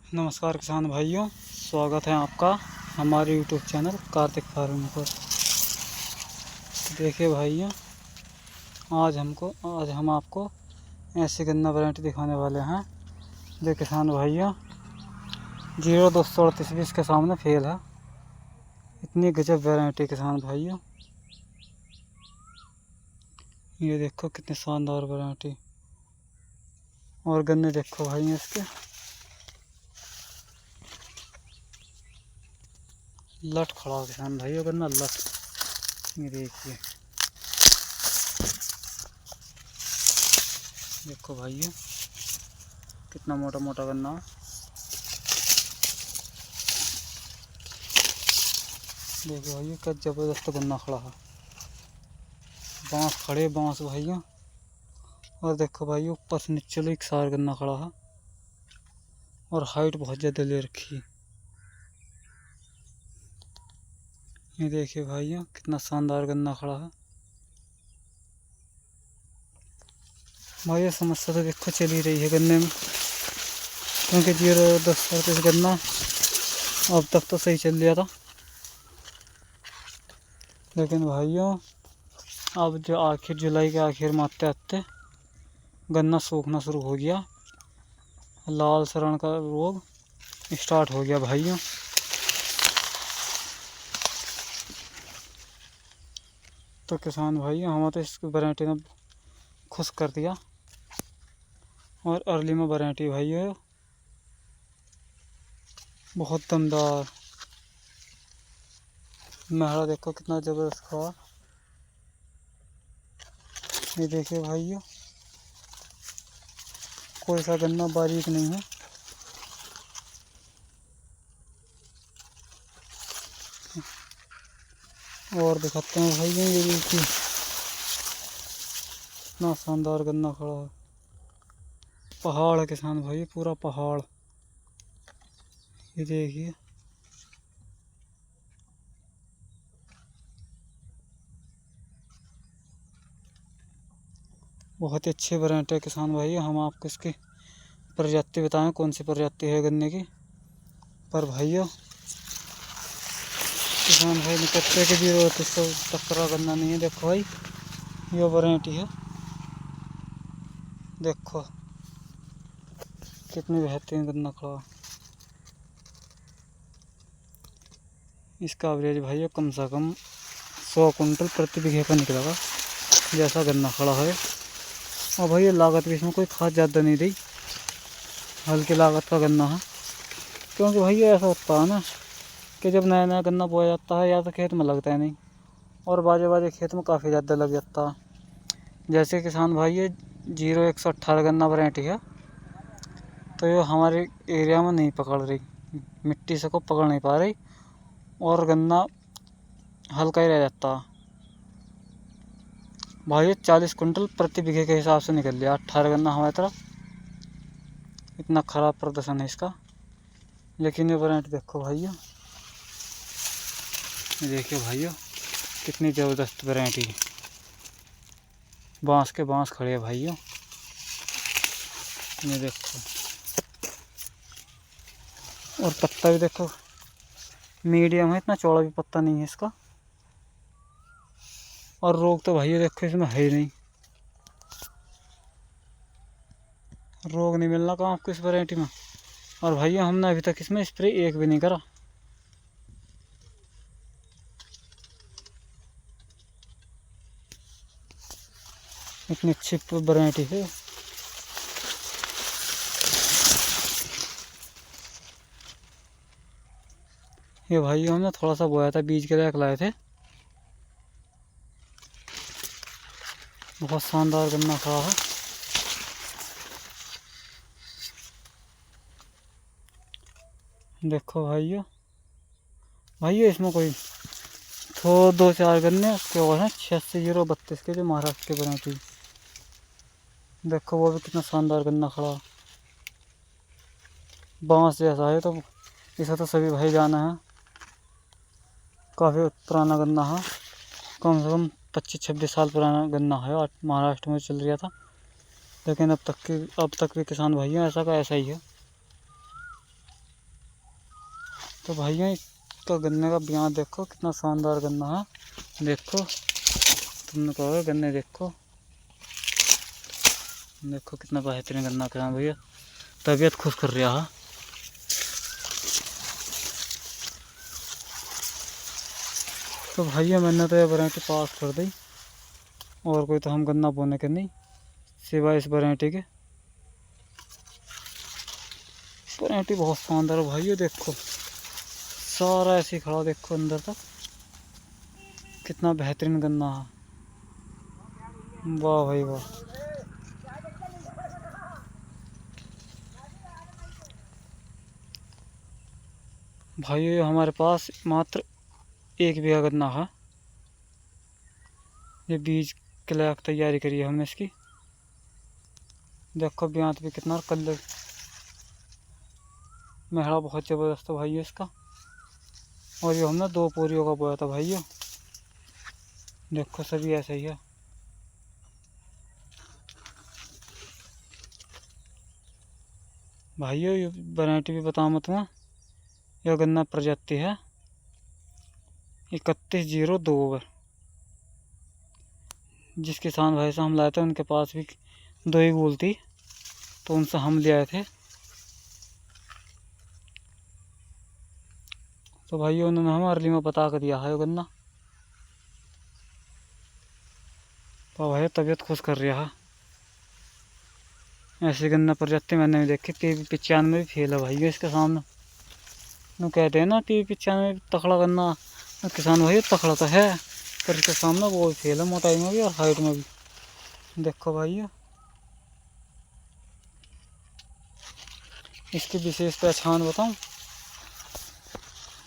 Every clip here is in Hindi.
नमस्कार किसान भाइयों, स्वागत है आपका हमारे यूट्यूब चैनल कार्तिक फार्मिंग पर। देखिए भाइयों, आज हम आपको ऐसी गन्ना वैरायटी दिखाने वाले हैं जो किसान भाइयों 0238 के सामने फेल है। इतनी गजब वैरायटी किसान भाइयों, ये देखो कितनी शानदार वैरायटी। और गन्ने देखो भाई इसके लट खड़ा हो किसान भाइयों, गन्ना लट। ये देखिए, देखो भाइयों कितना मोटा मोटा गन्ना है। देखो भाइयों क्या जबरदस्त गन्ना खड़ा है, बांस खड़े बांस भाइयों। और देखो भाइयों ऊपर से नीचे एक सार गन्ना खड़ा है और हाइट बहुत ज़्यादा ले रखी है। ये देखिए भाइयों कितना शानदार गन्ना खड़ा है। भाइयों समस्या तो देखो चल ही रही है गन्ने में, क्योंकि 0-10 गन्ना अब तक तो सही चल रहा था, लेकिन भाइयों अब जो आखिर जुलाई के आखिर में आते आते गन्ना सूखना शुरू हो गया। लाल सरण का रोग स्टार्ट हो गया भाइयों। तो किसान भाइयों हमें तो इस वैरायटी ने खुश कर दिया। और अर्ली में वैरायटी भाइयों बहुत दमदार। महड़ा देखो कितना जबरदस्त खड़ा। ये देखिए भाइयों कोई सा गन्ना बारीक नहीं है। और दिखाते हैं भाइयों, ये देखिए इतना शानदार गन्ना खड़ा है। पहाड़ है किसान भाई, पूरा पहाड़। ये देखिए बहुत ही अच्छी वैरायटी है किसान भाई। हम आपको इसकी प्रजाति बताएं कौन सी प्रजाति है गन्ने की। पर भाइयों किसान भाई निकलते के 0-3 तक का गन्ना नहीं है। देखो भाई ये वैरायटी है, देखो कितनी बेहतरीन गन्ना खड़ा। इसका एवरेज भाइयों कम से कम 100 कुंटल प्रति बीघे का निकलेगा, जैसा गन्ना खड़ा है। और भाई ये लागत भी इसमें कोई खास ज़्यादा नहीं दी, हल्की लागत का गन्ना है। क्योंकि भाई ऐसा होता है ना कि जब नया नया गन्ना बोया जाता है या तो खेत में लगता है नहीं, और बाजे बाजे खेत में काफ़ी ज़्यादा लग जाता है। जैसे किसान भाई ये 0118 गन्ना वैरायटी है, तो ये हमारे एरिया में नहीं पकड़ रही, मिट्टी से को पकड़ नहीं पा रही और गन्ना हल्का ही रह जाता है। भाई 40 कुंटल प्रति बीघे के हिसाब से निकल लिया 18 गन्ना हमारी तरफ। इतना ख़राब प्रदर्शन है इसका। लेकिन ये वैरायटी देखो भाइयों, ये देखिए भाइयों कितनी ज़बरदस्त वैरायटी है। बांस के बांस खड़े हैं भाइयों, ये देखो। और पत्ता भी देखो मीडियम है, इतना चौड़ा भी पत्ता नहीं है इसका। और रोग तो भाइयों देखो इसमें है ही नहीं, रोग नहीं मिलना कहाँ आपको इस वैरायटी में। और भाइयों हमने अभी तक इसमें स्प्रे एक भी नहीं करा। इतनी अच्छी वैरायटी है। ये भाइयों हमने थोड़ा सा बोया था, बीज के लायक लाए थे। बहुत शानदार गन्ना खड़ा है। देखो भाइयों इसमें कोई तो 2-4 गन्ने उसके और हैं 86-032 के जो महाराष्ट्र के वैरायटी। देखो वो भी कितना शानदार गन्ना खड़ा। बांस जैसा है, तो इसे तो सभी भाई जाना है। काफ़ी पुराना गन्ना है, कम से कम 25-26 साल पुराना गन्ना है और महाराष्ट्र में चल रहा था। लेकिन अब तक भी किसान भाइयों ऐसा का ऐसा ही है। तो भाइयों इसका गन्ने का ब्याह देखो कितना शानदार गन्ना है। देखो तुमने कहोगे गन्ने देखो कितना बेहतरीन गन्ना किसान भैया, तबीयत खुश कर रहा है। तो भैया मैंने तो ये वैरायटी पास कर दी, और कोई तो हम गन्ना बोने के नहीं सिवाय इस वैरायटी के। वैरायटी बहुत शानदार है भाइयों, देखो सारा ऐसे ही खड़ा, देखो अंदर तक कितना बेहतरीन गन्ना है। वाह भाई वाह। भाइयों हमारे पास मात्र 1 बीघा गन्ना है। ये बीज के लायक तैयारी करी है हमने इसकी। देखो ब्यांत भी कितना, कलर महड़ा बहुत ज़बरदस्त है भाइयों इसका। और ये हमने 2 पोरियों का बोया था भाइयों। देखो सभी ऐसा ही है। भाइयों ये वैरायटी भी बताऊँ मैं तुम्हें, यह गन्ना प्रजाति है 3102। जिस किसान भाई से हम लाए थे उनके पास भी 2 ही गोल थी, तो उनसे हम ले आए थे। तो भाइयों उन्होंने हमें अर्ली में बता कर दिया है गन्ना। तो भाई तबीयत खुश कर रहा है। ऐसी गन्ना प्रजाति मैंने भी देखी। PB95 भी फेल है भाइयों इसके सामने। वो कहते हैं ना PB95 तकड़ा गन्ना, किसान भाई तकड़ा तो है, पर इसके सामने वो फेल है, मोटाई में भी और हाइट में भी। देखो भाइयों इसकी विशेष पहचान बताऊं,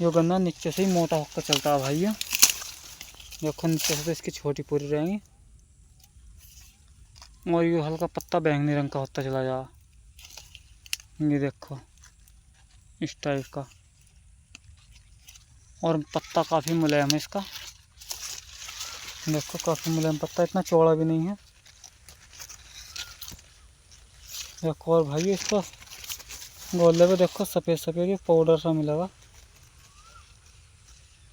ये गन्ना नीचे से ही मोटा होकर चलता है भाइयों। देखो नीचे से तो इसकी छोटी पूरी रहेंगी, और ये हल्का पत्ता बैंगनी रंग का होता चला जा। ये देखो इस टाइप का, और पत्ता काफ़ी मुलायम है इसका। देखो काफ़ी मुलायम पत्ता, इतना चौड़ा भी नहीं है। देखो और भाई इसका गोले पे देखो सफ़ेद सफ़ेद ये पाउडर सा मिलेगा।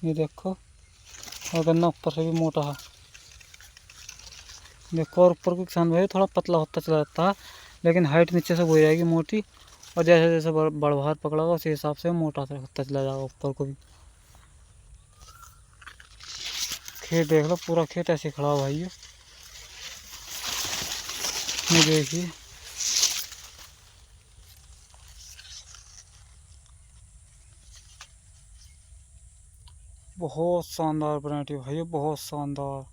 ये देखो, और गन्ना ऊपर से भी मोटा है। देखो और ऊपर को किसान भाई थोड़ा पतला होता चला जाता है, लेकिन हाइट नीचे से हो जाएगी मोटी, और जैसे जैसे बढ़वार पकड़ागा उसी हिसाब से मोटा होता चला जाएगा ऊपर को भी। खेत देख लो, पूरा खेत ऐसे खड़ा है भाई। ये देखिए बहुत शानदार वैरायटी भाई, बहुत शानदार।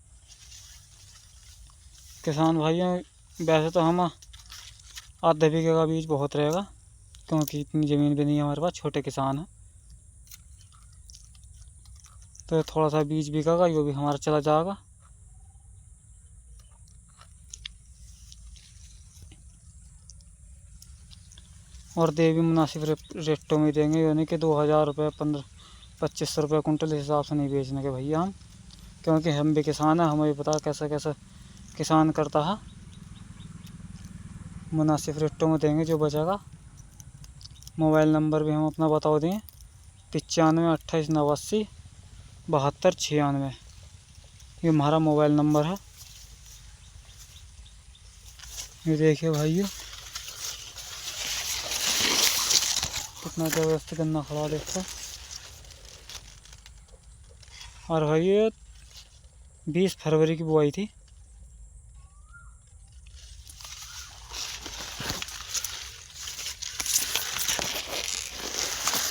किसान भाइयों वैसे तो हम आधे बीघे का बीज बहुत रहेगा, क्योंकि इतनी ज़मीन भी नहीं है हमारे पास, छोटे किसान हैं। तो थोड़ा सा बीज बिकेगा, ये भी हमारा चला जाएगा। और दे भी मुनासिब रेटों में देंगे, यानी कि 2000 रुपये 2500 रुपये कुंटल, इस हिसाब से नहीं बेचने के भैया हम, क्योंकि हम भी किसान हैं, हमें भी पता कैसा कैसा किसान करता है। मुनासिब रेटों में देंगे जो बचेगा। मोबाइल नंबर भी हम अपना बता दें, 95 28 89 72 96। ये हमारा मोबाइल नंबर है। ये देखिए भाइयों कितना ज़बरदस्त गन्ना खड़ा देखो। और भाई ये 20 फरवरी की बुआई थी।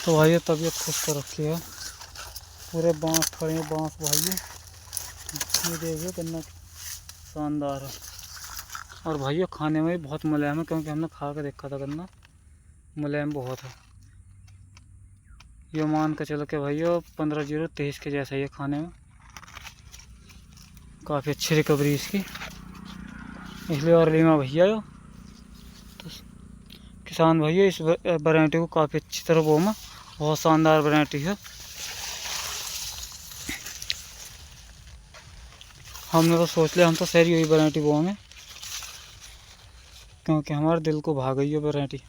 तो भाई तबीयत खुश कर रखी है, पूरे बांस खड़े हैं, बांस भाइयों। ये देखिए गन्ना शानदार है, और भाइयों खाने में भी बहुत मुलायम है, क्योंकि हमने खा के देखा था गन्ना मुलायम बहुत है। ये मान के चलो कि भाइयों 15-0-23 के जैसा ही है खाने में। काफ़ी अच्छी रिकवरी इसकी, इसलिए अर्ली में भैया तो किसान भैया इस वैरायटी को काफ़ी अच्छी तरह वो में बहुत शानदार वैरायटी है। हमने तो सोच लिया हम तो शहरी हुई वैरायटी वो में, क्योंकि हमारे दिल को भा गई है वैरायटी।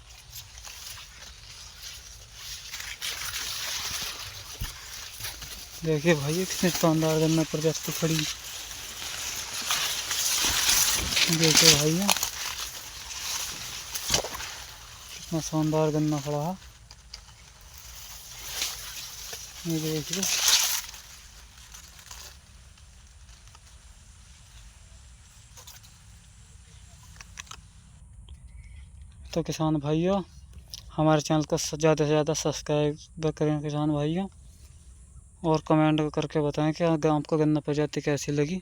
देखिए भाई कितनी शानदार गन्ना प्रजाति खड़ी। देखिए भाइयों कितना शानदार गन्ना खड़ा है। ये देखिए तो किसान भाइयों हमारे चैनल को ज़्यादा से ज़्यादा सब्सक्राइब करें किसान भाइयों, और कमेंट करके बताएं कि आपको गन्ना प्रजाति कैसी लगी।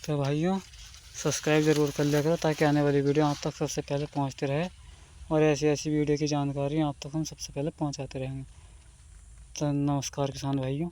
तो भाइयों सब्सक्राइब ज़रूर कर लिया करो ताकि आने वाली वीडियो आप तक सबसे पहले पहुंचती रहे, और ऐसी ऐसी वीडियो की जानकारी आप तक हम सबसे पहले पहुंचाते रहेंगे। तो नमस्कार किसान भाइयों।